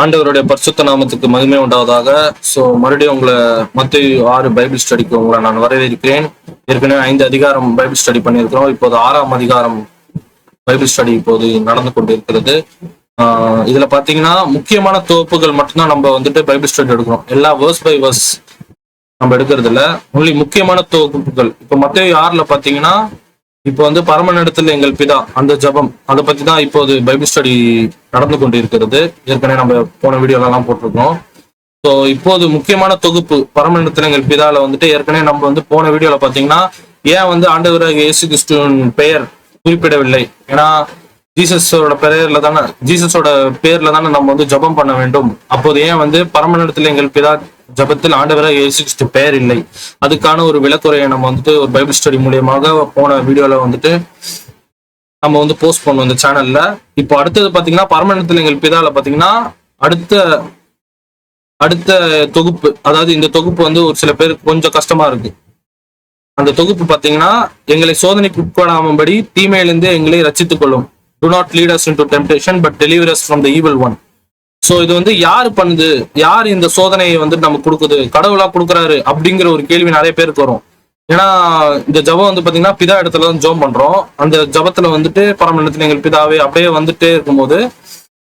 ஆண்டவருடைய பரிசுத்த நாமத்துக்கு மகிமை உண்டாவதாக. ஸோ மறுபடியும் உங்களை மத்தேயு 6 பைபிள் ஸ்டடிக்கு உங்களை நான் வரவேற்கிறேன். ஏற்கனவே 5 அதிகாரம் பைபிள் ஸ்டடி பண்ணியிருக்கிறோம். இப்போது 6ஆம் அதிகாரம் பைபிள் ஸ்டடி இப்போது நடந்து கொண்டிருக்கிறது. இதுல பாத்தீங்கன்னா முக்கியமான தொகுப்புகள் மட்டும்தான் நம்ம வந்துட்டு பைபிள் ஸ்டடி எடுக்கிறோம். எல்லா வேர்ஸ் பை வேர்ஸ் நம்ம எடுக்கிறது இல்ல, ஒன்லி முக்கியமான தொகுப்புகள். இப்போ மத்தேயு 6ல பாத்தீங்கன்னா இப்போ வந்து பரமனிடத்தில் எங்கள் பிதா அந்த ஜபம், அதை பத்தி தான் இப்போது பைபிள் ஸ்டடி நடந்து கொண்டு இருக்கிறது. ஏற்கனவே நம்ம போன வீடியோலாம் போட்டிருக்கோம். ஸோ இப்போது முக்கியமான தொகுப்பு பரமனிடத்தில் எங்கள் பிதால வந்துட்டு ஏற்கனவே நம்ம வந்து போன வீடியோல பாத்தீங்கன்னா ஏன் வந்து ஆண்டவராகிய இயேசு கிறிஸ்துவின் பெயர் குறிப்பிடவில்லை, ஏன்னா ஜீசஸோட பேர்ல தானே நம்ம வந்து ஜபம் பண்ண வேண்டும். அப்போது ஏன் வந்து பரமனிடத்தில் எங்கள் பிதா ஜபத்தில் ஆண்டவராகிய இயேசு கிறிஸ்து பெயர் இல்லை, அதுக்கான ஒரு விளக்குறையை நம்ம வந்துட்டு ஒரு பைபிள் ஸ்டடி மூலியமாக போன வீடியோல வந்துட்டு நம்ம வந்து போஸ்ட் பண்ணுவோம் இந்த சேனல்ல. இப்போ அடுத்தது பாத்தீங்கன்னா பரமனிடத்தில் எங்கள் பிதால பாத்தீங்கன்னா அடுத்த தொகுப்பு, அதாவது இந்த தொகுப்பு வந்து ஒரு சில பேருக்கு கொஞ்சம் கஷ்டமா இருக்கு. அந்த தொகுப்பு பாத்தீங்கன்னா எங்களை சோதனைக்கு உட்படாமபடி தீமையிலிருந்து எங்களை ரட்சித்துக் கொள்ளும். Do not lead us into temptation but deliver us from the evil one. So இது வந்து யாரு பண்ணுது, யார் இந்த சோதனையை வந்து நமக்கு கொடுக்குது, கடவுளா கொடுக்குறாரு அப்படிங்கிற ஒரு கேள்வி நிறைய பேருக்கு வரும். ஏன்னா இந்த ஜபம் வந்து பாத்தீங்கன்னா பிதா இடத்துல தான் ஜெபம் பண்றோம். அந்த ஜபத்துல வந்துட்டு பரமனிடத்தில் எங்கள் பிதாவே அப்படியே வந்துட்டே இருக்கும்போது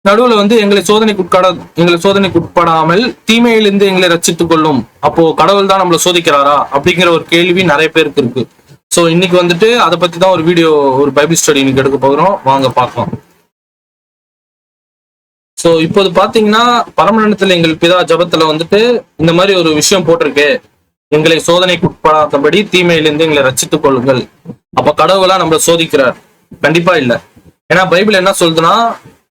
நடுவுல வந்து எங்களை சோதனைக்கு உட்படாமல் தீமையிலிருந்து எங்களை ரட்சித்துக் கொள்ளும். அப்போ கடவுள் தான் நம்மளை சோதிக்கிறாரா அப்படிங்கிற ஒரு கேள்வி நிறைய பேருக்கு இருக்கு. சோ இன்னைக்கு வந்துட்டு அதை பத்தி தான் ஒரு வீடியோ, ஒரு பைபிள் ஸ்டடி இன்னைக்கு எடுக்க போகிறோம். வாங்க பார்க்கலாம். சோ இப்போது பாத்தீங்கன்னா பரமனிடத்தில் எங்கள் பிதா ஜபத்துல வந்துட்டு இந்த மாதிரி ஒரு விஷயம் போட்டிருக்கு, எங்களை சோதனைக்கு உட்படாதபடி தீமையிலிருந்து எங்களை ரட்சித்துக் கொள்ளுங்கள். அப்ப கடவுளா நம்மளை சோதிக்கிறார்? கண்டிப்பா இல்ல. ஏன்னா பைபிள் என்ன சொல்லுதுன்னா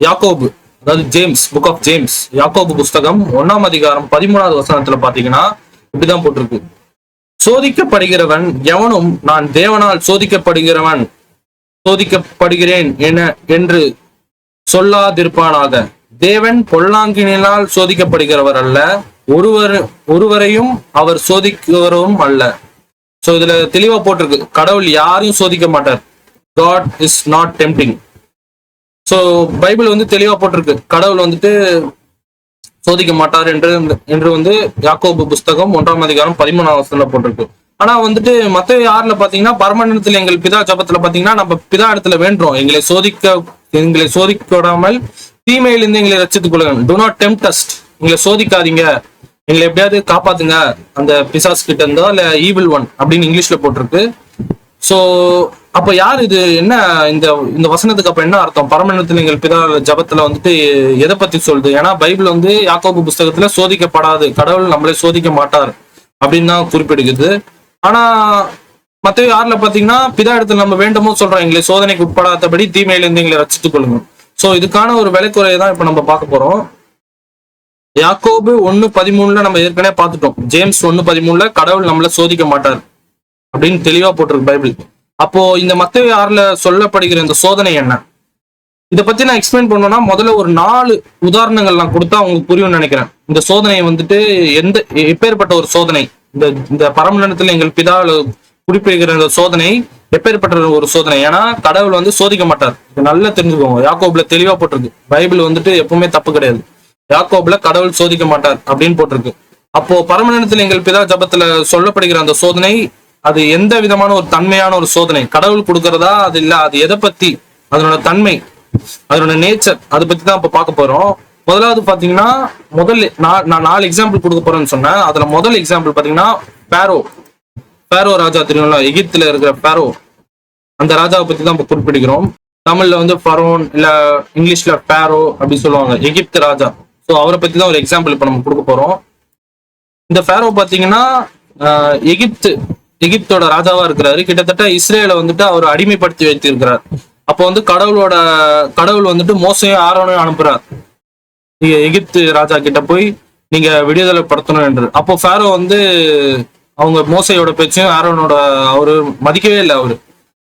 யாக்கோபு, அதாவது ஜேம்ஸ், புக் ஆஃப் ஜேம்ஸ், யாக்கோபு புஸ்தகம் 1ஆம் அதிகாரம் 13வது வசனத்துல பாத்தீங்கன்னா இப்படிதான் போட்டிருக்கு, சோதிக்கப்படுகிறவன் எவனும் நான் தேவனால் சோதிக்கப்படுகிறேன் என்று சொல்லாதிருப்பானாக. தேவன் பொல்லாங்கினால் சோதிக்கப்படுகிறவர் அல்ல, ஒருவரையும் அவர் சோதிக்கிறவரும் அல்ல. சோ இதுல தெளிவா போட்டிருக்கு, கடவுள் யாரையும் சோதிக்க மாட்டார். God is not tempting. So Bible வந்து தெளிவா போட்டிருக்கு, கடவுள் வந்துட்டு சோதிக்க மாட்டார் என்று வந்து யாக்கோபு புஸ்தகம் 1ஆம் அதிகாரம் 13வது வசனத்துல போட்டிருக்கு. ஆனா வந்துட்டு மத்தேயு 6ல பாத்தீங்கன்னா பரமனிடத்தில் எங்கள் பிதா ஜபத்துல பாத்தீங்கன்னா நம்ம பிதா இடத்துல வேண்டுறோம், எங்களை சோதிக்காமல் தீமையிலிருந்து எங்களை ரட்சித்துக் கொள்ளுங்கள். Do not tempt us. எங்களை சோதிக்காதீங்க, எங்களை எப்படியாவது காப்பாத்துங்க அந்த பிசாஸ் கிட்ட இருந்தோ இல்ல ஈவில் ஒன் அப்படின்னு இங்கிலீஷ்ல போட்டிருக்கு. சோ அப்ப யார் இது, என்ன இந்த வசனத்துக்கு அப்ப என்ன அர்த்தம்? பரமனிடத்தில் எங்கள் பிதா ஜபத்துல வந்துட்டு எதை பத்தி சொல்லுது? ஏன்னா பைபிள் வந்து யாக்கோபு புஸ்தகத்துல சோதிக்கப்படாது, கடவுள் நம்மளை சோதிக்க மாட்டார் அப்படின்னு தான் குறிப்பிடுகிறது. ஆனா மத்தேயு 6ல பாத்தீங்கன்னா பிதா இடத்துல நம்ம வேண்டுமோ சொல்றோம், எங்களை சோதனைக்கு உட்படாதபடி தீமையிலிருந்து எங்களை ரட்சித்துக் கொள்ளுங்க. சோ இதுக்கான ஒரு விலைக்குறையை தான் இப்ப நம்ம பார்க்க போறோம். யாக்கோபு 1:13 நம்ம ஏற்கனவே பார்த்துட்டோம். ஜேம்ஸ் 1:13 கடவுள் நம்மளை சோதிக்க மாட்டார் அப்படின்னு தெளிவா போட்டிருக்கு பைபிள். அப்போ இந்த மத்தேயு 6ல சொல்லப்படுகிற இந்த சோதனை என்ன, இதை பத்தி நான் எக்ஸ்பிளைன் பண்ணணும்னா முதல்ல ஒரு 4 உதாரணங்கள் நான் கொடுத்தா உங்களுக்கு புரியும்னு நினைக்கிறேன். இந்த சோதனையை வந்துட்டு எப்பேற்பட்ட ஒரு சோதனை, இந்த பரமனிடத்தில் எங்கள் பிதாவில் குறிப்பிடுகிற இந்த சோதனை எப்பேற்பட்ட ஒரு சோதனை. ஏன்னா கடவுள் வந்து சோதிக்க மாட்டார், இது நல்லா தெரிஞ்சுக்கோங்க. யாக்கோபுல தெளிவா போட்டிருக்கு, பைபிள் வந்துட்டு எப்பவுமே தப்பு கிடையாது. யாக்கோபுல கடவுள் சோதிக்க மாட்டார் அப்படின்னு போட்டிருக்கு. அப்போ பரமனிடத்தில் எங்கள் பிதா ஜபத்துல சொல்லப்படுகிற அந்த சோதனை அது எந்த விதமான ஒரு தன்மையான ஒரு சோதனை, கடவுள் கொடுக்கறதா அது இல்ல, அது எதை பத்தி, அதனோட தன்மை, அதனோட நேச்சர், அதை பத்தி தான் இப்ப பார்க்க போறோம். முதலாவது பாத்தீங்கன்னா நான் 4 எக்ஸாம்பிள் கொடுக்க போறேன்னு சொன்னேன். அதுல முதல் எக்ஸாம்பிள் பாத்தீங்கன்னா பேரோ ராஜா, தெரியும்ல, எகிப்துல இருக்கிற பேரோ, அந்த ராஜாவை பத்தி தான் இப்ப குறிப்பிடுகிறோம். தமிழ்ல வந்து ஃபரோன் இல்ல இங்கிலீஷ்ல பேரோ அப்படின்னு சொல்லுவாங்க, எகிப்து ராஜா. சோ அவரை பத்தி தான் ஒரு எக்ஸாம்பிள் இப்ப நம்ம கொடுக்க போறோம். இந்த பேரோ பாத்தீங்கன்னா எகிப்தோட ராஜாவா இருக்கிறாரு. கிட்டத்தட்ட இஸ்ரேலை வந்துட்டு அவர் அடிமைப்படுத்தி வைத்திருக்கிறார். அப்போ வந்து கடவுள் வந்துட்டு மோசையும் ஆரோனையும் அனுப்புறார், எகிப்து ராஜா கிட்ட போய் நீங்க விடுதலை படுத்தணும் என்று. அப்போ பேரோ வந்து அவங்க மோசையோட பேச்சையும் ஆரோனோட அவரு மதிக்கவே இல்லை அவரு.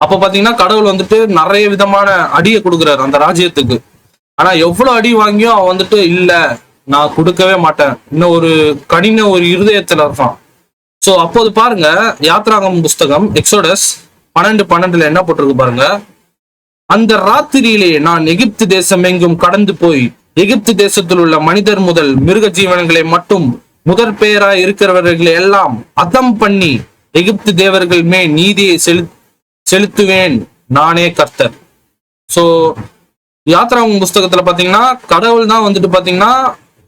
அப்ப பாத்தீங்கன்னா கடவுள் வந்துட்டு நிறைய விதமான அடியை கொடுக்குறாரு அந்த ராஜ்யத்துக்கு. ஆனா எவ்வளவு அடி வாங்கியும் அவன் வந்துட்டு இல்ல, நான் கொடுக்கவே மாட்டேன், இன்னும் ஒரு இருதயத்துல இருக்கான். சோ அப்போது பாருங்க, யாத்ராகமம் புஸ்தகம் எக்ஸோடஸ் 12:12 என்ன போட்டிருக்கு பாருங்க, அந்த ராத்திரியிலே நான் எகிப்து தேசம் எங்கும் கடந்து போய் எகிப்து தேசத்தில் உள்ள மனிதர் முதல் மிருக ஜீவனங்களை மட்டும் முதற் பெயராய் இருக்கிறவர்களை எல்லாம் அதம் பண்ணி எகிப்து தேவர்கள் மேல் நீதியை செலுத்துவேன், நானே கர்த்தர். சோ யாத்ராகமம் புஸ்தகத்துல பாத்தீங்கன்னா கடவுள் தான் வந்துட்டு பாத்தீங்கன்னா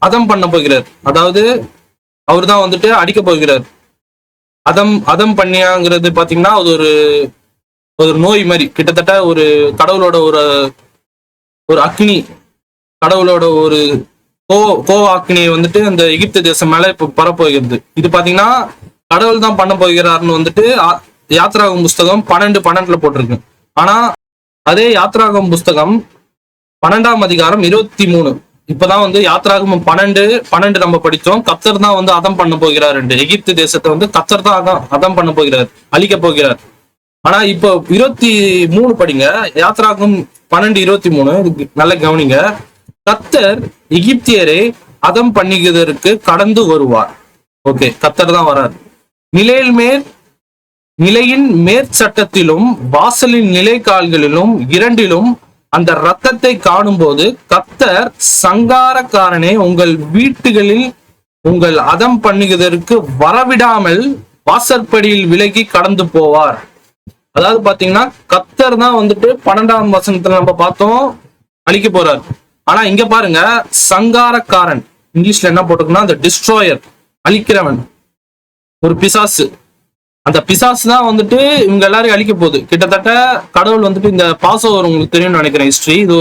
அதம் பண்ண போகிறார். அதாவது அவர் தான் வந்துட்டு அடிக்க போகிறார். அதம் பண்ணியாங்கிறது பாத்தீங்கன்னா அது ஒரு நோய் மாதிரி, கிட்டத்தட்ட ஒரு கடவுளோட ஒரு அக்னி, கடவுளோட ஒரு கோவ அக்னியை வந்துட்டு அந்த எகிப்து தேசம் மேல இப்ப பரப்போகிறது. இது பாத்தீங்கன்னா கடவுள் தான் பண்ண போகிறாருன்னு வந்துட்டு யாத்ராகமம் புஸ்தகம் 12:12 போட்டிருக்கு. ஆனா அதே யாத்ராகமம் புஸ்தகம் 12ஆம் அதிகாரம் 23, இப்பதான் வந்து யாத்ராகமம் 12 நம்ம படித்தோம். கர்த்தர் தான் வந்து அதம் பண்ண போகிறார் என்று. எகிப்து தேசத்தை வந்து கர்த்தர் தான் அதம் பண்ண போகிறார், அழிக்க போகிறார். ஆனா இப்போ 23 படிங்க, யாத்ராகமம் 12:23, நல்ல கவனிங்க. கர்த்தர் எகிப்தியரை அதம் பண்ணுகிறதற்கு கடந்து வருவார். ஓகே, கர்த்தர் தான் வரார். நிலையின் மேற்சட்டத்திலும் வாசலின் நிலைக்கால்களிலும் இரண்டிலும் அந்த இரத்தத்தை காணும் போது கர்த்தர் சங்காரக்காரனை உங்கள் வீட்டுகளில் உங்கள் அதம் பண்ணுகிறதற்கு வரவிடாமல் வாசற்படியில் விலகி கடந்து போவார். அதாவது பாத்தீங்கன்னா கர்த்தர் தான் வந்துட்டு 12ஆம் வசனத்துல நம்ம பார்த்தோம் அழிக்க போறார். ஆனா இங்க பாருங்க, சங்காரக்காரன், இங்கிலீஷ்ல என்ன போட்டிருக்குன்னா அந்த டிஸ்ட்ராயர், அழிக்கிறவன், ஒரு பிசாசு. அந்த பிசாசு தான் வந்துட்டு இவங்க எல்லாரையும் அழிக்க போகுது. கிட்டத்தட்ட கடவுள் வந்துட்டு இந்த பாஸ்ஓவர் உங்களுக்கு தெரியும்னு நினைக்கிறேன் ஹிஸ்டரி. இது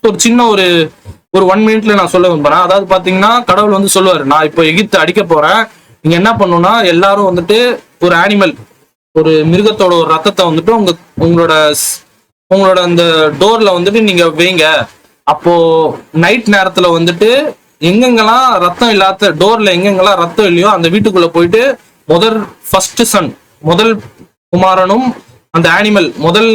ஒரு சின்ன ஒரு 1 மினிட்ல நான் சொல்ல விரும்புறேன். அதாவது பாத்தீங்கன்னா கடவுள் வந்து சொல்லுவாரு, நான் இப்போ எகிப்து அடிக்க போறேன், நீங்க என்ன பண்ணணும்னா எல்லாரும் வந்துட்டு ஒரு அனிமல், ஒரு மிருகத்தோட ஒரு ரத்தத்தை வந்துட்டு உங்களோட அந்த டோர்ல வந்துட்டு நீங்க வைங்க. அப்போ நைட் நேரத்துல வந்துட்டு எங்கெங்கெல்லாம் ரத்தம் இல்லாத டோர்ல எங்கெங்கெல்லாம் ரத்தம் இல்லையோ அந்த வீட்டுக்குள்ள போயிட்டு முதல் குமாரனும் அந்த அனிமல் முதல்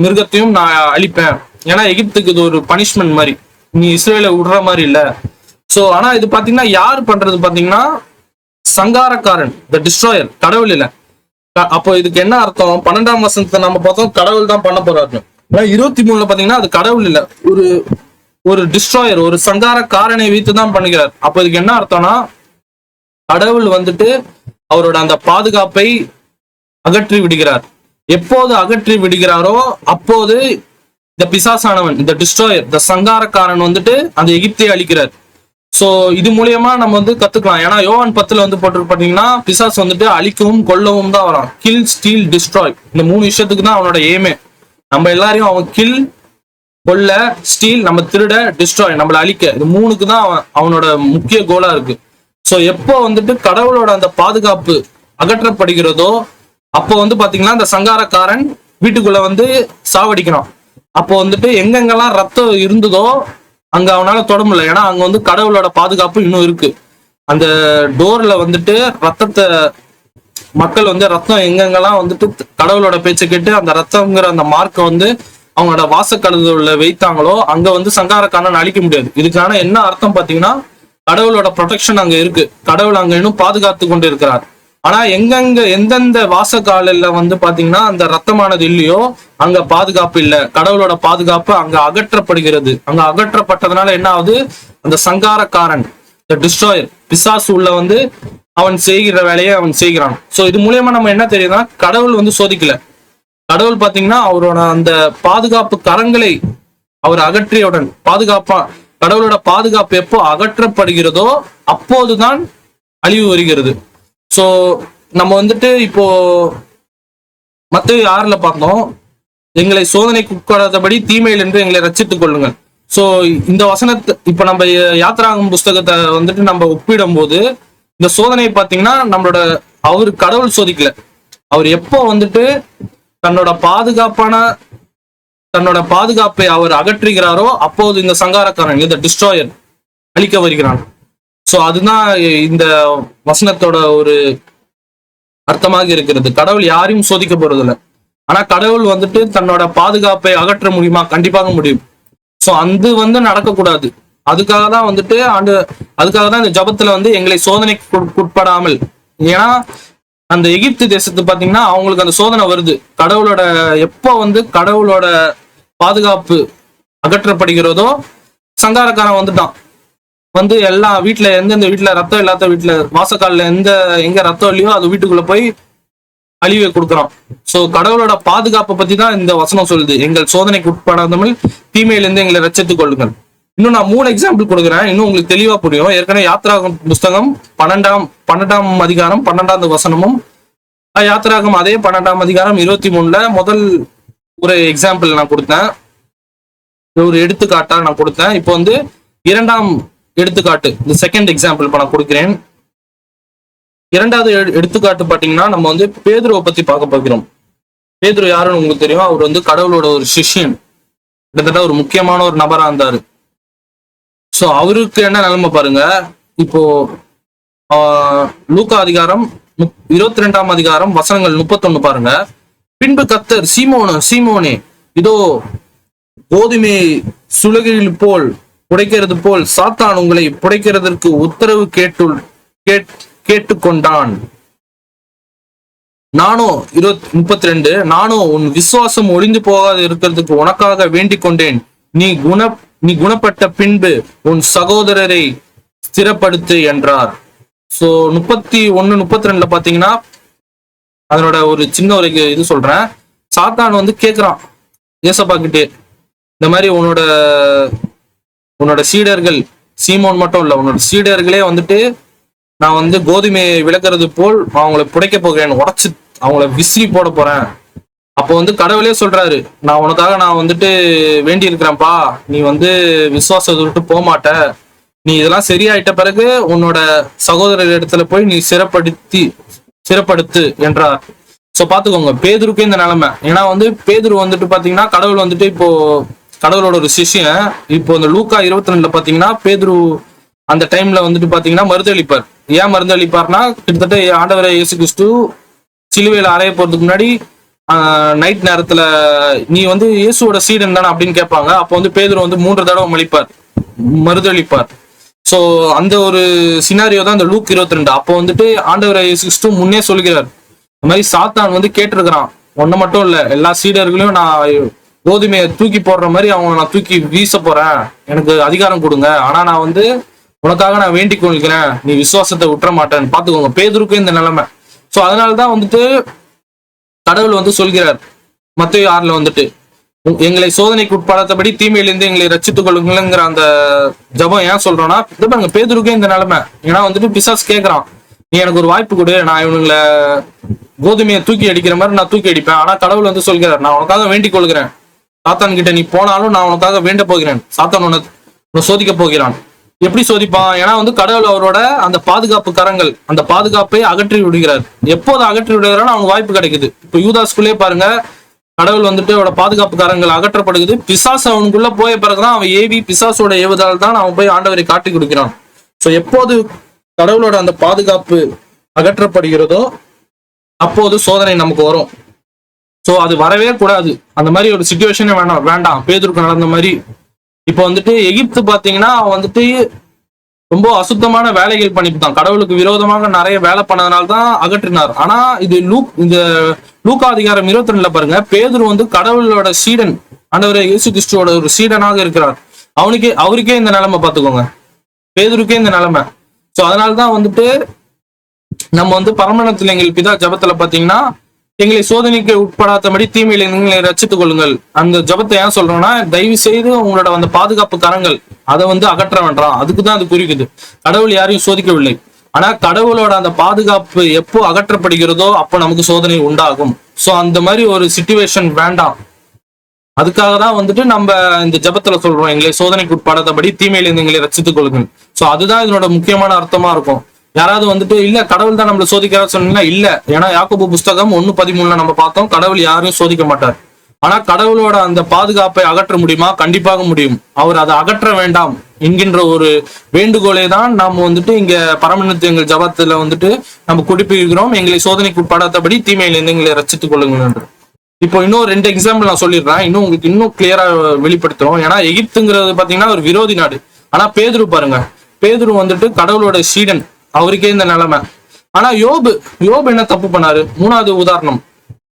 மிருகத்தையும் நான் அழிப்பேன். ஏன்னா எகிப்துக்கு இது ஒரு பனிஷ்மெண்ட் மாதிரி, நீ இஸ்ரேலை விடுற மாதிரி இல்ல. சோ ஆனா இது பாத்தீங்கன்னா யார் பண்றது பாத்தீங்கன்னா சங்காரக்காரன், த டிஸ்ட்ராயர், கடவுள் இல்ல. அப்போ இதுக்கு என்ன அர்த்தம்? 12ஆம் வசனத்தை நம்ம பார்த்தோம் கடவுள் தான் பண்ண போறாரு. 23 பாத்தீங்கன்னா அது கடவுள் இல்ல, ஒரு டிஸ்ட்ராயர், ஒரு சங்காரக்காரனை வைத்து தான் பண்ணுகிறார். அப்போ இதுக்கு என்ன அர்த்தம்னா கடவுள் வந்துட்டு அவரோட அந்த பாதுகாப்பை அகற்றி விடுகிறார். எப்போது அகற்றி விடுகிறாரோ அப்போது இந்த பிசாசானவன், இந்த டிஸ்ட்ராயர், இந்த சங்காரக்காரன் வந்துட்டு அந்த எகிப்தை அழிக்கிறார். சோ இது மூலியமா நம்ம வந்து கத்துக்கலாம். ஏன்னா யோவான் 10 வந்து போட்டு பாத்தீங்கன்னா பிசாஸ் வந்துட்டு அழிக்கவும் கொல்லவும் தான் வரான். கில், ஸ்டீல், டிஸ்ட்ராய், இந்த 3 விஷயத்துக்கு தான் அவனோட எய்மே. நம்ம எல்லாரையும் அவன் கில், கொல்ல, ஸ்டீல், நம்ம திருட, டிஸ்ட்ராய், நம்மள அழிக்க, இது 3க்கு தான் அவனோட முக்கிய கோலா இருக்கு. சோ எப்போ வந்துட்டு கடவுளோட அந்த பாதுகாப்பு அகற்றப்படுகிறதோ அப்போ வந்து பாத்தீங்கன்னா அந்த சங்காரக்காரன் வீட்டுக்குள்ள வந்து சாவடிக்கிறான். அப்போ வந்துட்டு எங்கெங்கெல்லாம் ரத்தம் இருந்ததோ அங்க அவனால தொட முடியல. ஏன்னா அங்க வந்து கடவுளோட பாதுகாப்பு இன்னும் இருக்கு. அந்த டோர்ல வந்துட்டு ரத்தத்தை மக்கள் வந்து ரத்தம் எங்கெங்கெல்லாம் வந்துட்டு கடவுளோட பேச்சை கேட்டு அந்த ரத்தம்ங்கிற அந்த மார்க்கை வந்து அவங்களோட வாசக்கழுதுல வைத்தாங்களோ அங்க வந்து சங்காரக்காரன் அழிக்க முடியாது. இதுக்கான என்ன அர்த்தம் பாத்தீங்கன்னா கடவுளோட ப்ரொடெக்ஷன் அங்க இருக்கு, கடவுள் அங்க இன்னும் பாதுகாத்து கொண்டு இருக்கிறார். ஆனா எந்தெந்த வாசக்காலில வந்து பாத்தீங்கன்னா அந்த ரத்தமானது இல்லையோ அங்க பாதுகாப்பு இல்லை, கடவுளோட பாதுகாப்பு அங்க அகற்றப்படுகிறது. அங்க அகற்றப்பட்டதுனால என்ன ஆகுது? அந்த சங்காரக்காரன், இந்த டிஸ்ட்ராயர், பிசாசு உள்ள வந்து அவன் செய்கிற வேலையை அவன் செய்கிறான். சோ இது மூலியமா நம்ம என்ன தெரியுதுன்னா கடவுள் வந்து சோதிக்கல. கடவுள் பாத்தீங்கன்னா அவரோட அந்த பாதுகாப்பு கரங்களை அவர் அகற்றியவுடன் கடவுளோட பாதுகாப்பு எப்போ அகற்றப்படுகிறதோ அப்போதுதான் அழிவு வருகிறது. சோ நம்ம வந்துட்டு இப்போ மத்தேயு 6 பார்த்தோம், எங்களை சோதனைக்கு உட்படாதபடி தீமையில் என்று எங்களை ரட்சித்துக் கொள்ளுங்கள். சோ இந்த வசனத்தை இப்ப நம்ம யாத்ராகமம் புஸ்தகத்தை வந்துட்டு நம்ம ஒப்பிடும் போது இந்த சோதனை பாத்தீங்கன்னா அவரு கடவுள் சோதிக்கல. அவர் எப்போ வந்துட்டு தன்னோட பாதுகாப்பை அவர் அகற்றுகிறாரோ அப்போது இந்த சங்காரக்காரன், இந்த டிஸ்ட்ராயர் அழிக்க வருகிறான். சோ அதுதான் இந்த வசனத்தோட ஒரு அர்த்தமாக இருக்கிறது. கடவுள் யாரையும் சோதிக்க போறதில்ல. ஆனா கடவுள் வந்துட்டு தன்னோட பாதுகாப்பை அகற்ற முடியுமா? கண்டிப்பாக முடியும். சோ அது வந்து நடக்கக்கூடாது. அதுக்காக தான் வந்துட்டு இந்த ஜபத்துல வந்து எங்களை சோதனைக்கு உட்படாமல். ஏன்னா அந்த எகிப்து தேசத்து பாத்தீங்கன்னா அவங்களுக்கு அந்த சோதனை வருது. எப்போ வந்து கடவுளோட பாதுகாப்பு அகற்றப்படுகிறதோ சங்காரக்காரன் வந்துட்டான். வந்து எல்லா வீட்டுல எந்தெந்த வீட்டுல ரத்தம் இல்லாத வீட்டுல வாசக்கால்ல எங்க ரத்தம் இல்லையோ அது வீட்டுக்குள்ள போய் அழிவை கொடுக்குறான். சோ கடவுளோட பாதுகாப்பை பத்தி தான் இந்த வசனம் சொல்லுது. எங்கள் சோதனைக்கு உட்படாமல் தீமையிலிருந்து எங்களை ரட்சித்துக் கொள்ளுங்கள். இன்னும் நான் 3 எக்ஸாம்பிள் கொடுக்குறேன், இன்னும் உங்களுக்கு தெளிவா புரியும். ஏற்கனவே யாத்ராகம் புஸ்தகம் 12ஆம் அதிகாரம் 12வது வசனமும், யாத்ராகம் அதே 12ஆம் அதிகாரம் 23ல முதல் ஒரு எக்ஸாம்பிள் நான் கொடுத்தேன், ஒரு எடுத்துக்காட்டா நான் கொடுத்தேன். இப்போ வந்து 2ஆம் எடுத்துக்காட்டு, இந்த செகண்ட் எக்ஸாம்பிள் இப்ப நான் கொடுக்கிறேன். 2வது எடுத்துக்காட்டு பாத்தீங்கன்னா நம்ம வந்து பேதுருவை பத்தி பார்க்க போகிறோம். பேதுரு யாருன்னு உங்களுக்கு தெரியும். அவர் வந்து கடவுளோட ஒரு சிஷ்யன், கிட்டத்தட்ட ஒரு முக்கியமான ஒரு நபரா இருந்தாரு. சோ அவருக்கு என்ன நிலைமை பாருங்க. இப்போ லூக்கா அதிகாரம் 22ஆம் அதிகாரம் வசனங்கள் 31 பாருங்க. பின்பு கர்த்தர் சீமோனே இதோ கோதுமை சுலகில் போல் புடைக்கிறது போல் சாத்தான் உங்களை புடைக்கிறதற்கு உத்தரவு கேட்டுக்கொண்டான். நானோ 32 நானோ உன் விசுவாசம் ஒளிந்து போகாது இருக்கிறதுக்கு உனக்காக வேண்டிக் கொண்டேன். நீ குணப்பட்ட பின்பு உன் சகோதரரை ஸ்திரப்படுத்து என்றார். சோ 31 32ல பாத்தீங்கன்னா அதனோட ஒரு சின்ன ஒரு இது சொல்றேன். சாத்தான் வந்து கேக்குறான் ஏசப்பா கிட்டே, இந்த மாதிரி உன்னோட சீடர்கள், சீமோன் மட்டும் இல்ல, உன்னோட சீடர்களே வந்துட்டு நான் வந்து கோதுமையை விளக்குறது போல் அவங்களை புடைக்க போகிறேன், உடச்சு அவங்கள விசிறி போட போறேன். அப்போ வந்து கடவுளே சொல்றாரு, நான் வந்துட்டு வேண்டி இருக்கிறேன்ப்பா, நீ வந்து விசுவாசத்தை விட்டு போக மாட்ட, நீ இதெல்லாம் சரியாயிட்ட பிறகு உன்னோட சகோதரர் இடத்துல போய் நீ சிறப்படுத்து என்றார். சோ பாத்துக்கோங்க பேதுருக்கு இந்த நிலைமை. ஏன்னா வந்து பேதுரு வந்துட்டு பாத்தீங்கன்னா கடவுள் வந்துட்டு இப்போ கடவுளோட ஒரு சிஷ்யன். இப்போ இந்த லூக்கா 22ல பாத்தீங்கன்னா பேதுரு அந்த டைம்ல வந்துட்டு பாத்தீங்கன்னா மறுதளிப்பார். ஏன் மறுதளிப்பார்னா, கிட்டத்தட்ட ஆண்டவரை இயேசு கிறிஸ்து சிலுவையில அறைய போறதுக்கு முன்னாடி நைட் நேரத்துல நீ வந்து இயேசுவோட சீடன் தானே அப்படின்னு கேட்பாங்க. அப்போ வந்து பேதுரு வந்து 3 தடவை மறுதளிப்பார். சோ அந்த ஒரு சினாரியோ தான் இந்த லூக் 22. அப்போ வந்துட்டு ஆண்டவரை இயேசு கிறிஸ்து முன்னே சொல்கிறார், இந்த மாதிரி சாத்தான் வந்து கேட்டிருக்கிறான், ஒன்ன மட்டும் இல்ல எல்லா சீடர்களையும் நான் கோதுமையை தூக்கி போடுற மாதிரி அவங்க நான் தூக்கி வீச போறேன், எனக்கு அதிகாரம் கொடுங்க, ஆனா நான் வந்து உனக்காக நான் வேண்டிக் கொள்கிறேன், நீ விசுவாசத்தை விட்டுற மாட்டேன்னு. பாத்துக்கோங்க பேதுருக்கு இந்த நிலைமை. சோ அதனாலதான் வந்துட்டு கடவுள் வந்து சொல்கிறார் மத்தேயு 6ல வந்துட்டு, எங்களை சோதனைக்கு உட்படாதபடி தீமையிலிருந்து எங்களை ரட்சித்துக் கொள்ளுங்கிற அந்த ஜபம் ஏன் சொல்றோம்னா, பாருங்க பேதுருக்கே இந்த நிலைமை. ஏன்னா வந்துட்டு பிசாசு கேட்கறான், நீ எனக்கு ஒரு வாய்ப்பு கொடு, நான் இவனுங்களை கோதுமையை தூக்கி அடிக்கிற மாதிரி நான் தூக்கி அடிப்பேன். ஆனா கடவுள் வந்து சொல்கிறார், நான் உனக்காக வேண்டிக் கொள்கிறேன், சாத்தான் கிட்ட நீ போனாலும் நான் உனக்காக வேண்ட போகிறேன், சாத்தான் உன்னை சோதிக்க போகிறான். எப்படி சோதிப்பான்? ஏன்னா வந்து கடவுள் அவரோட அந்த பாதுகாப்பு கரங்கள், அந்த பாதுகாப்பை அகற்றி விடுகிறார். எப்போது அகற்றி விடுகிறான்னு அவனுக்கு வாய்ப்பு கிடைக்குது. இப்போ யூதாஸ்குள்ளே பாருங்க, கடவுள் வந்துட்டு அவரோட பாதுகாப்பு கரங்கள் அகற்றப்படுகிறது. பிசாசு அவனுக்குள்ள போய பிறகுதான் அவன் ஏவி பிசாசோட ஏவுதால் தான் அவன் போய் ஆண்டவரை காட்டி கொடுக்கிறான். சோ எப்போது கடவுளோட அந்த பாதுகாப்பு அகற்றப்படுகிறதோ அப்போது சோதனை நமக்கு வரும். சோ அது வரவே கூடாது. அந்த மாதிரி ஒரு சிச்சுவேஷனே வேண்டாம் பேதுருக்கு நடந்த மாதிரி. இப்போ வந்துட்டு எகிப்து பாத்தீங்கன்னா வந்துட்டு ரொம்ப அசுத்தமான வேலைகள் பண்ணிவிட்டான், கடவுளுக்கு விரோதமாக நிறைய வேலை பண்ணதுனால தான் அகற்றினார். ஆனா இந்த லூக்கா அதிகாரம் 22ல பாருங்க, பேதுரு வந்து கடவுளோட சீடன், ஆண்டவரே இயேசு கிறிஸ்துவோட ஒரு சீடனாக இருக்கிறார். அவருக்கே இந்த நிலைமை பாத்துக்கோங்க, பேதுருக்கே இந்த நிலைமை. சோ அதனாலதான் வந்துட்டு நம்ம வந்து பரமணத்துல எங்கள் பிதா ஜபத்துல பாத்தீங்கன்னா, எங்களை சோதனைக்கு உட்படாதபடி தீமையில எங்களை ரட்சித்துக் கொள்ளுங்கள். அந்த ஜபத்தை ஏன் சொல்றோம்னா, தயவு செய்து உங்களோட அந்த பாதுகாப்பு கரங்கள் அதை வந்து அகற்ற வேண்டாம், அதுக்குதான் அது குறிக்குது. கடவுள் யாரையும் சோதிக்கவில்லை, ஆனா கடவுளோட அந்த பாதுகாப்பு எப்போ அகற்றப்படுகிறதோ அப்போ நமக்கு சோதனை உண்டாகும். சோ அந்த மாதிரி ஒரு சிச்சுவேஷன் வேண்டாம். அதுக்காக தான் வந்துட்டு நம்ம இந்த ஜபத்துல சொல்றோம், எங்களை சோதனைக்கு உட்படாதபடி தீமையில இருந்து எங்களை ரட்சித்துக் கொள்ளுங்கள். சோ அதுதான் இதனோட முக்கியமான அர்த்தமா இருக்கும். யாராவது வந்துட்டு இல்ல கடவுள் தான் நம்மள சோதிக்கிறார் சொன்னீங்கன்னா இல்ல. ஏன்னா யாக்கோபு புஸ்தகம் 1:13 நம்ம பார்த்தோம், கடவுள் யாரையும் சோதிக்க மாட்டார். ஆனா கடவுளோட அந்த பாதுகாப்பை அகற்ற முடியுமா? கண்டிப்பாக முடியும். அவர் அதை அகற்ற வேண்டாம் என்கின்ற ஒரு வேண்டுகோளை தான் நாம் வந்துட்டு இங்க பரமணத்து எங்கள் ஜபத்துல வந்துட்டு நம்ம குறிப்பிடுகிறோம், எங்களை சோதனைக்கு உட்படாதபடி தீமையிலிருந்து எங்களை ரட்சித்துக் கொள்ளுங்கள் என்று. இப்போ இன்னும் 2 எக்ஸாம்பிள் நான் சொல்லிடுறேன், இன்னும் உங்களுக்கு இன்னும் கிளியரா வெளிப்படுத்துறோம். ஏன்னா எகிப்துங்கிறது பாத்தீங்கன்னா ஒரு விரோதி நாடு. ஆனா பேதுரு பாருங்க, பேதுரு வந்துட்டு கடவுளோட சீடன், அவருக்கே இந்த நிலைமை. ஆனா யோபு என்ன தப்பு பண்ணாரு? 3வது உதாரணம்,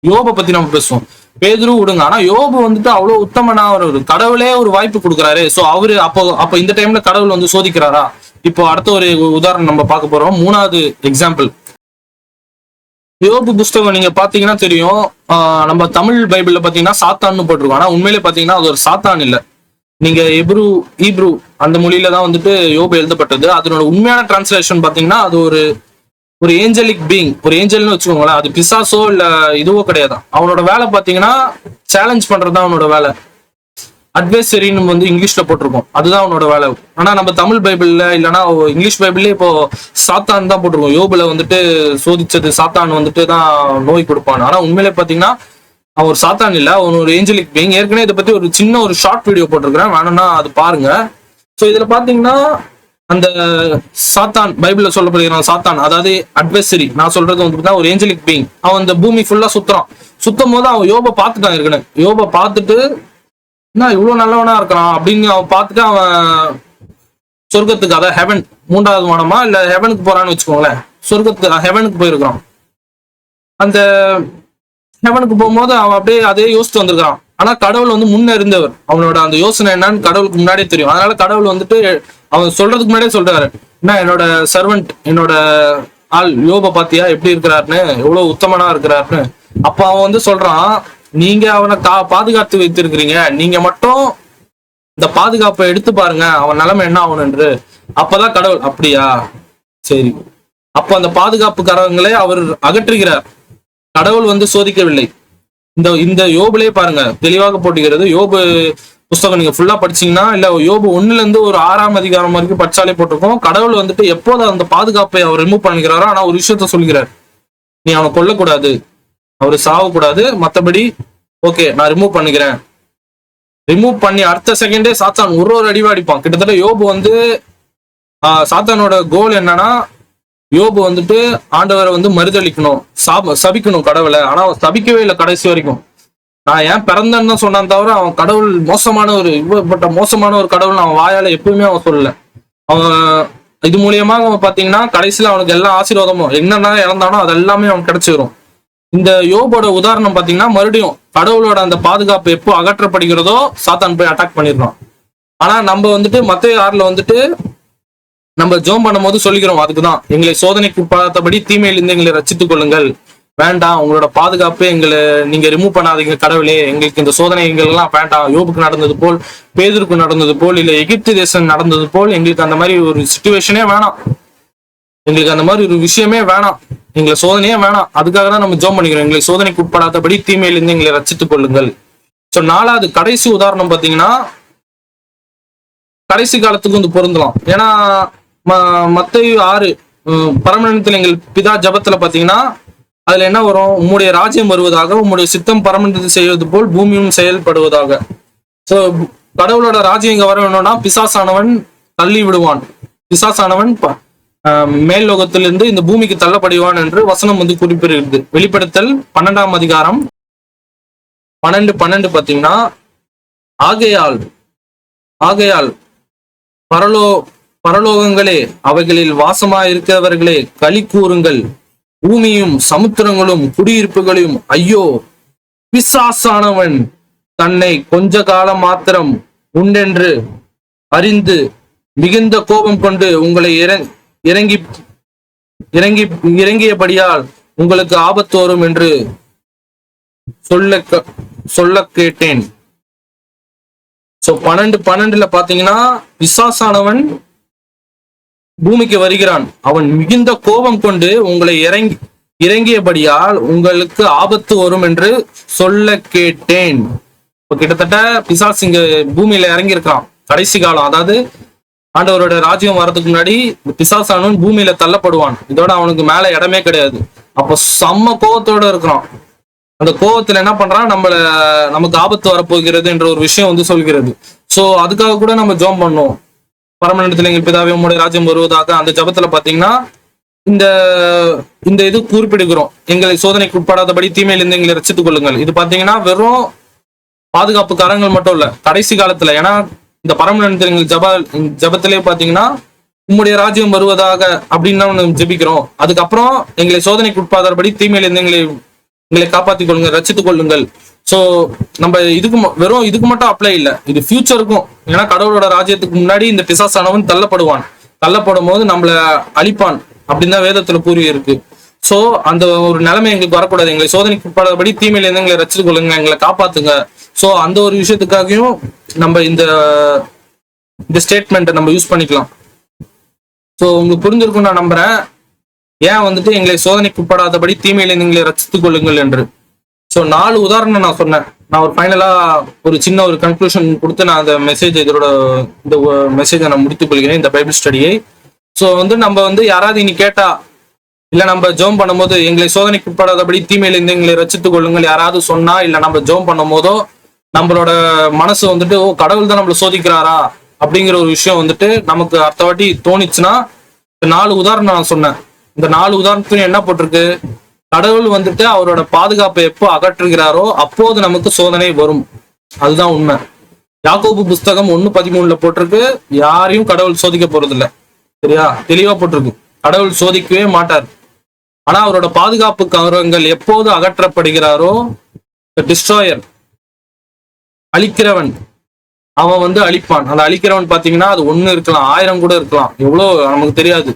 யோபை பத்தி நம்ம பேசுவோம். பேதுரு விடுங்க, ஆனா யோபு வந்துட்டு அவ்வளவு உத்தமனா ஒரு கடவுளே ஒரு வாய்ப்பு கொடுக்குறாரு. சோ அவரு அப்போ இந்த டைம்ல கடவுள் வந்து சோதிக்கிறாரா? இப்போ அடுத்த ஒரு உதாரணம் நம்ம பார்க்க போறோம். 3வது எக்ஸாம்பிள், யோபு புஸ்தகம் நீங்க பாத்தீங்கன்னா தெரியும். நம்ம தமிழ் பைபிள்ல பாத்தீங்கன்னா சாத்தான்னு போட்டிருக்கோம். ஆனா உண்மையிலே பாத்தீங்கன்னா அது ஒரு சாத்தான் இல்ல. நீங்க ஈப்ரு அந்த மொழியில தான் வந்துட்டு யோபு எழுதப்பட்டது. அதனோட உண்மையான டிரான்ஸ்லேஷன் பாத்தீங்கன்னா அது ஒரு ஏஞ்சலிக் பீயிங், ஒரு ஏஞ்சல்னு வச்சுக்கோங்களேன். அது பிசாசோ இல்ல இதுவோ கிடையாது. அவனோட வேலை பாத்தீங்கன்னா சேலஞ்ச் பண்றதுதான் அவனோட வேலை. அட்வைசரின்னு வந்து இங்கிலீஷ்ல போட்டிருக்கோம், அதுதான் அவனோட வேலை. ஆனா நம்ம தமிழ் பைபிள்ல இல்லைன்னா இங்கிலீஷ் பைபிள்ல இப்போ சாத்தான் தான் போட்டிருக்கோம். யோபுல வந்துட்டு சோதிச்சது சாத்தான் வந்துட்டு தான் நோய் கொடுப்பான். ஆனா உண்மையிலே பாத்தீங்கன்னா அவன் ஒரு சாத்தான் இல்ல, அவன் ஒரு ஏஞ்சலிக் பீயிங். ஏற்கனவே இதை பத்தி ஒரு சின்ன ஒரு ஷார்ட் வீடியோ போட்டிருக்கிறேன், வேணும்னா அது பாருங்க. ஸோ இதுல பாத்தீங்கன்னா அந்த சாத்தான் பைபிள்ல சொல்லப்படுகிற சாத்தான், அதாவது அட்வைசரி, நான் சொல்றது வந்து ஒரு ஏஞ்சலிக் பீயிங். அவன் இந்த பூமி ஃபுல்லா சுத்தும் போது அவன் யோபை பார்த்துட்டான். இருக்கணும் யோபை பார்த்துட்டு என்ன இவ்வளவு நல்லவனா இருக்கிறான் அப்படின்னு அவன் பார்த்துட்டு அவன் சொர்க்கத்துக்கு, அதாவது ஹெவன், 3வது வானமா இல்ல ஹெவனுக்கு போறான்னு வச்சுக்கோங்களேன். சொர்க்கத்துக்கு ஹெவனுக்கு போயிருக்கிறான். அந்த ஹெவனுக்கு போகும்போது அவன் அப்படியே அதே யோசிச்சு வந்திருக்கான். ஆனா கடவுள் வந்து முன்ன இருந்தவர், அவனோட அந்த யோசனை என்னன்னு கடவுளுக்கு முன்னாடியே தெரியும். அதனால கடவுள் வந்துட்டு அவன் சொல்றதுக்கு முன்னாடியே சொல்றாரு, என்ன என்னோட சர்வெண்ட், என்னோட ஆள் யோபை பாத்தியா எப்படி இருக்கிறாருன்னு, எவ்வளவு உத்தமனா இருக்கிறாருன்னு. அப்ப அவன் வந்து சொல்றான், நீங்க அவனை பாதுகாத்து வைத்திருக்கிறீங்க, நீங்க மட்டும் இந்த பாதுகாப்பை எடுத்து பாருங்க, அவன் நிலைமை என்ன ஆகணும் என்று. அப்பதான் கடவுள், அப்படியா சரி. அப்ப அந்த பாதுகாப்புக்காரங்களே அவர் அகற்றுகிறார். கடவுள் வந்து சோதிக்கவில்லை. இந்த யோபுலே பாருங்க தெளிவாக போட்டுகிறது. யோபு புஸ்தகம் நீங்க ஃபுல்லா படிச்சீங்கன்னா, இல்ல யோபு 1ல இருந்து ஒரு 6ஆம் அதிகாரம் வரைக்கும் படிச்சாலே போட்டிருக்கோம். கடவுள் வந்துட்டு எப்போது அந்த பாதுகாப்பை அவர் ரிமூவ் பண்ணிக்கிறாரோ, ஆனா ஒரு விஷயத்த சொல்கிறார், நீ அவனை கொல்லக்கூடாது, அவரு சாவக்கூடாது, மற்றபடி ஓகே நான் ரிமூவ் பண்ணிக்கிறேன். ரிமூவ் பண்ணி அடுத்த செகண்டே சாத்தான் ஒரு அடிவா அடிப்பான். கிட்டத்தட்ட யோபு வந்து சாத்தானோட கோல் என்னன்னா, யோபு வந்துட்டு ஆண்டவரை வந்து மறுதளிக்கணும், சபிக்கணும் கடவுளை. ஆனா அவன் சபிக்கவே இல்லை கடைசி வரைக்கும். நான் ஏன் பிறந்தேன்னு தான் சொன்னான் தவிர அவன் கடவுள் மோசமான ஒரு கடவுள் அவன் வாயால எப்பவுமே அவன் சொல்லல. அவன் இது மூலியமா அவன் பாத்தீங்கன்னா கடைசியில அவனுக்கு எல்லா ஆசீர்வாதமும் என்னென்ன இறந்தானோ அது எல்லாமே அவன் கிடைச்சிரும். இந்த யோபோட உதாரணம் பாத்தீங்கன்னா மறுபடியும் கடவுளோட அந்த பாதுகாப்பு எப்போ அகற்றப்படுகிறதோ சாத்தான் போய் அட்டாக் பண்ணிடுறான். ஆனா நம்ம வந்துட்டு மத்தேயு 6ல வந்துட்டு நம்ம ஜோம் பண்ணும் போது சொல்லிக்கிறோம், அதுக்குதான் எங்களை சோதனைக்கு உட்படாதபடி தீமையிலிருந்து எங்களை ரட்சித்துக் கொள்ளுங்கள், வேண்டாம் உங்களோட பாதுகாப்பு எங்களை நீங்க ரிமூவ் பண்ணாதீங்க கடவுளே, எங்களுக்கு இந்த சோதனைகள் எல்லாம் வேண்டாம். யோபுக்கு நடந்தது போல், பேதுருக்கு நடந்தது போல், இல்ல எகிப்து தேசம் நடந்தது போல் எங்களுக்கு அந்த மாதிரி ஒரு சிச்சுவேஷனே வேணாம், எங்களுக்கு அந்த மாதிரி ஒரு விஷயமே வேணாம், எங்களை சோதனையே வேணாம். அதுக்காக தான் நம்ம ஜோம் பண்ணிக்கிறோம், எங்களை சோதனைக்கு உட்படாதபடி தீமையிலிருந்து எங்களை ரட்சித்துக் கொள்ளுங்கள். சோ 4வது கடைசி உதாரணம் பாத்தீங்கன்னா கடைசி காலத்துக்கு வந்து பொருந்தலாம். ஏன்னா மத்தேயு 6 பரமண்டலத்தில் எங்கள் பிதா ஜபத்துல பாத்தீங்கன்னா அதுல என்ன வரும், உம்முடைய ராஜ்யம் வருவதாக, உம்முடைய சித்தம் பரமண்டலத்தில் செய்வது போல் பூமியும் செயல்படுவதாக. சோ கடவுளோட ராஜ்யம் இங்க வர வேணும்னா பிசாசானவன் தள்ளி விடுவான், பிசாசானவன் மேல் லோகத்திலிருந்து இந்த பூமிக்கு தள்ளப்படுவான் என்று வசனம் வந்து குறிப்பிடுகிறது. வெளிப்படுத்தல் 12ஆம் அதிகாரம் 12 பாத்தீங்கன்னா, ஆகையால் பரலோகங்களே அவைகளில் வாசமாயிருக்கிறவர்களே களி கூறுங்கள், பூமியும் சமுத்திரங்களும் குடியிருப்புகளையும் ஐயோ, பிசாசானவன் தன்னை கொஞ்ச காலம் மாத்திரம் உண்டென்று அறிந்து மிகுந்த கோபம் கொண்டு உங்களை இறங்கியபடியால் உங்களுக்கு ஆபத்து வரும் என்று சொல்ல கேட்டேன். சோ 12:12 பாத்தீங்கன்னா பிசாசானவன் பூமிக்கு வருகிறான், அவன் மிகுந்த கோபம் கொண்டு உங்களை இறங்கியபடியால் உங்களுக்கு ஆபத்து வரும் என்று சொல்ல கேட்டேன். கிட்டத்தட்ட பிசாஸ் இங்க பூமியில இறங்கி இருக்கான் கடைசி காலம். அதாவது ஆண்டவரோட ராஜ்யம் வர்றதுக்கு முன்னாடி பிசாசானவன் பூமியில தள்ளப்படுவான், இதோட அவனுக்கு மேல இடமே கிடையாது. அப்போ செம்ம கோபத்தோட இருக்கிறான். அந்த கோபத்துல என்ன பண்றான், நமக்கு ஆபத்து வரப்போகிறது என்ற ஒரு விஷயம் வந்து சொல்கிறது. சோ அதுக்காக கூட நம்ம ஜோம் பண்ணோம், பரமண்டலத்தில் எங்கள் பிதாவே உம்முடைய ராஜ்யம் வருவதாக. அந்த ஜபத்துல பாத்தீங்கன்னா இந்த இது குறிப்பிடுகிறோம், எங்களை சோதனைக்கு உட்படாதபடி தீமையிலிருந்து எங்களை ரட்சித்துக் கொள்ளுங்கள். இது பாத்தீங்கன்னா வெறும் பாதுகாப்பு காரங்கள் மட்டும் இல்ல, கடைசி காலத்துல. ஏன்னா இந்த பரமண்டலத்தில் எங்கள் ஜபத்திலே பாத்தீங்கன்னா உம்முடைய ராஜ்யம் வருவதாக அப்படின்னு தான் ஜெபிக்கிறோம். அதுக்கப்புறம் எங்களை சோதனைக்கு உட்படாதபடி தீமையிலிருந்து எங்களை காப்பாற்றிக் கொள்ளுங்கள், ரட்சித்துக் கொள்ளுங்கள். சோ நம்ம இதுக்கு மட்டும் அப்ளை இல்லை, இது ஃபியூச்சருக்கும். ஏன்னா கடவுளோட ராஜ்யத்துக்கு முன்னாடி இந்த பிசாசானவன் தள்ளப்படுவான். தள்ளப்படும் போது நம்மள அழிப்பான் அப்படின்னு தான் வேதத்துல கூறி இருக்கு. சோ அந்த ஒரு நிலைமை எங்களுக்கு வரக்கூடாது. எங்களை சோதனைக்கு உட்படாதபடி தீமையில இருந்து எங்களை ரசித்துக் கொள்ளுங்க, எங்களை காப்பாத்துங்க. சோ அந்த ஒரு விஷயத்துக்காகவும் நம்ம இந்த ஸ்டேட்மெண்ட்டை நம்ம யூஸ் பண்ணிக்கலாம். ஸோ உங்களுக்கு புரிஞ்சிருக்கும் நான் நம்புறேன், ஏன் வந்துட்டு எங்களை சோதனைக்கு உட்படாதபடி தீமையில எங்களை ரசித்துக் கொள்ளுங்கள் என்று. ஸோ 4 உதாரணம் நான் சொன்னேன். நான் ஒரு ஃபைனலா ஒரு சின்ன ஒரு கன்க்ளூஷன் கொடுத்து நான் அந்த இந்த மெசேஜை நான் முடித்துக் கொள்கிறேன், இந்த பைபிள் ஸ்டடியை. ஸோ நம்ம யாராவது இனி கேட்டா, இல்ல நம்ம ஜோம் பண்ணும்போது எங்களை சோதனைக்கு உட்படாதபடி தீமையில இருந்து எங்களை ரசித்துக் கொள்ளுங்கள் யாராவது சொன்னா, இல்ல நம்ம ஜோம் பண்ணும் போதோ நம்மளோட மனசு ஓ கடவுள் தான் நம்மள சோதிக்கிறாரா அப்படிங்கிற ஒரு விஷயம் நமக்கு அடுத்த வாட்டி தோணிச்சுன்னா, இந்த 4 உதாரணம் நான் சொன்னேன். இந்த 4 உதாரணத்துலையும் என்ன போட்டிருக்கு, கடவுள் அவரோட பாதுகாப்பை எப்போ அகற்றுகிறாரோ அப்போது நமக்கு சோதனை வரும். அதுதான் உண்மை. யாக்கோபு புஸ்தகம் 1:13 போட்டிருக்கு, யாரையும் கடவுள் சோதிக்க போறது இல்லை. சரியா, தெளிவா போட்டிருக்கு. கடவுள் சோதிக்கவே மாட்டார். ஆனா அவரோட பாதுகாப்பு கவரங்கள் எப்போது அகற்றப்படுகிறாரோ, டிஸ்ட்ராயர், அழிக்கிறவன், அவன் அழிப்பான். அந்த அழிக்கிறவன் பாத்தீங்கன்னா அது 1 இருக்கலாம், 1000 கூட இருக்கலாம், எவ்வளவு நமக்கு தெரியாது.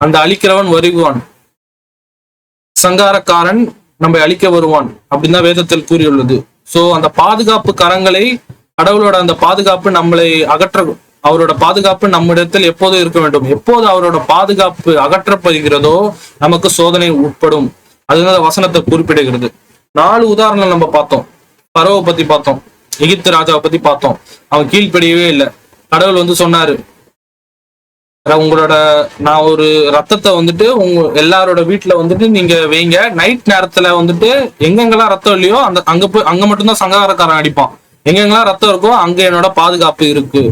அந்த அழிக்கிறவன் வருவான், சங்காரக்காரன் நம்மை அழிக்க வருவான் அப்படின்னு தான் வேதத்தில் கூறியுள்ளது. சோ அந்த பாதுகாப்பு கரங்களை, கடவுளோட அந்த பாதுகாப்பு நம்மளை அவரோட பாதுகாப்பு நம்மிடத்தில் எப்போது இருக்க வேண்டும். எப்போது அவரோட பாதுகாப்பு அகற்றப்படுகிறதோ நமக்கு சோதனை உட்படும். அதுதான் வசனத்தை குறிப்பிடுகிறது. 4 உதாரணம் நம்ம பார்த்தோம். பரவை பத்தி பார்த்தோம், எகிப்து ராஜாவை பத்தி பார்த்தோம். அவன் கீழ்ப்படியவே இல்லை. கடவுள் சொன்னாரு, உங்களோட நான் ஒரு ரத்தத்தை உங்க எல்லாரோட வீட்டுல நீங்க வைங்க. நைட் நேரத்துல எங்கெங்கெல்லாம் ரத்தம் இல்லையோ அங்க மட்டும்தான் சங்காரக்காரன் அடிப்பான். எங்கெங்கெல்லாம் ரத்தம் இருக்கோ அங்க என்னோட பாதுகாப்பு இருக்கு.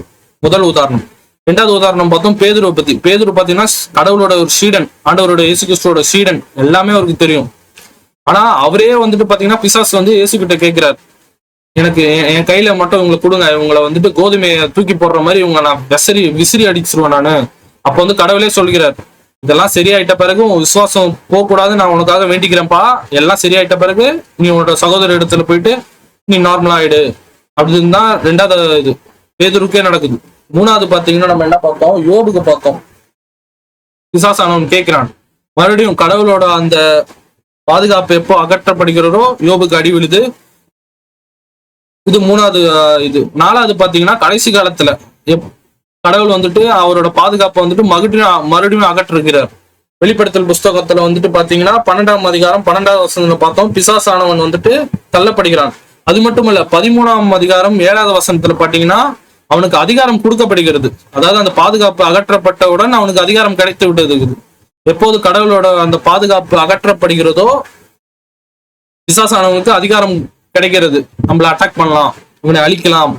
முதல் உதாரணம். 2வது உதாரணம் பார்த்தோம் பேதுருவை பத்தி. பேதுரு பாத்தீங்கன்னா கடவுளோட ஒரு சீடன், ஆண்டவரோட இயேசு கிறிஸ்துவோட சீடன், எல்லாமே அவருக்கு தெரியும். ஆனா அவரே பாத்தீங்கன்னா பிசாசு இயேசு கிட்ட கேட்கிறார், எனக்கு என் கையில மட்டும் இவங்களை கொடுங்க, இவங்களை கோதுமையை தூக்கி போடுற மாதிரி இவங்க நான் விசிறி அடிச்சிருவேன் நானு. அப்ப கடவுளே சொல்கிறார், இதெல்லாம் சரியாயிட்ட பிறகு உன் விசுவாசம் போக கூடாது, நான் உனக்காக வேண்டிக்கிறேன்ப்பா. எல்லாம் சரியாயிட்ட பிறகு நீ உன்னோட சகோதர இடத்துல போயிட்டு நீ நார்மலா ஆயிடு அப்படின்னு தான் 2வது இது பேதுருக்கே நடக்குது. 3வது பாத்தீங்கன்னா நம்ம என்ன பார்த்தோம், யோபுக்கு பார்த்தோம். பிசாசானவன் கேட்கிறான், மறுபடியும் கடவுளோட அந்த பாதுகாப்பு எப்போ அகற்றப்படுகிறதோ யோபுக்கு அடி விழுது. இது 3வது இது. 4வது பாத்தீங்கன்னா கடைசி காலத்துல கடவுள் அவரோட பாதுகாப்பை மறுபடியும் அகற்றுகிறார். வெளிப்படுத்தல் புஸ்தகத்துல பாத்தீங்கன்னா 12ஆம் அதிகாரம் 12வது வசனத்துல பார்த்தோம், பிசாசானவன் தள்ளப்படுகிறான். அது மட்டும் இல்ல, 13ஆம் அதிகாரம் 7வது வசனத்துல பாத்தீங்கன்னா அவனுக்கு அதிகாரம் கொடுக்கப்படுகிறது. அதாவது அந்த பாதுகாப்பு அகற்றப்பட்டவுடன் அவனுக்கு அதிகாரம் கிடைத்து விட்டது. எப்போது கடவுளோட அந்த பாதுகாப்பு அகற்றப்படுகிறதோ பிசாசானவனுக்கு அதிகாரம் கிடைக்கிறது. நம்மள அட்டாக் பண்ணலாம், இவனை அழிக்கலாம்.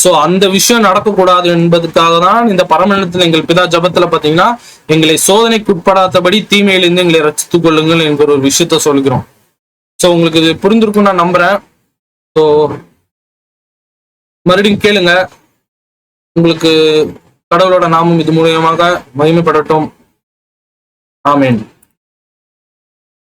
சோ அந்த விஷயம் நடக்கக்கூடாது என்பதற்காக தான் இந்த பரமண்டலத்தில் எங்கள் பிதா ஜபத்துல பாத்தீங்கன்னா எங்களை சோதனைக்கு உட்படாதபடி தீமையிலிருந்து எங்களை ரசித்துக் கொள்ளுங்கள் என்கிற ஒரு விஷயத்த சொல்கிறோம். சோ உங்களுக்கு இது புரிந்திருக்கும் நான் நம்புறேன். ஸோ மறுபடியும் கேளுங்க. உங்களுக்கு கடவுளோட நாமம் இது மூலியமாக மகிமைப்படட்டும். ஆமேன்.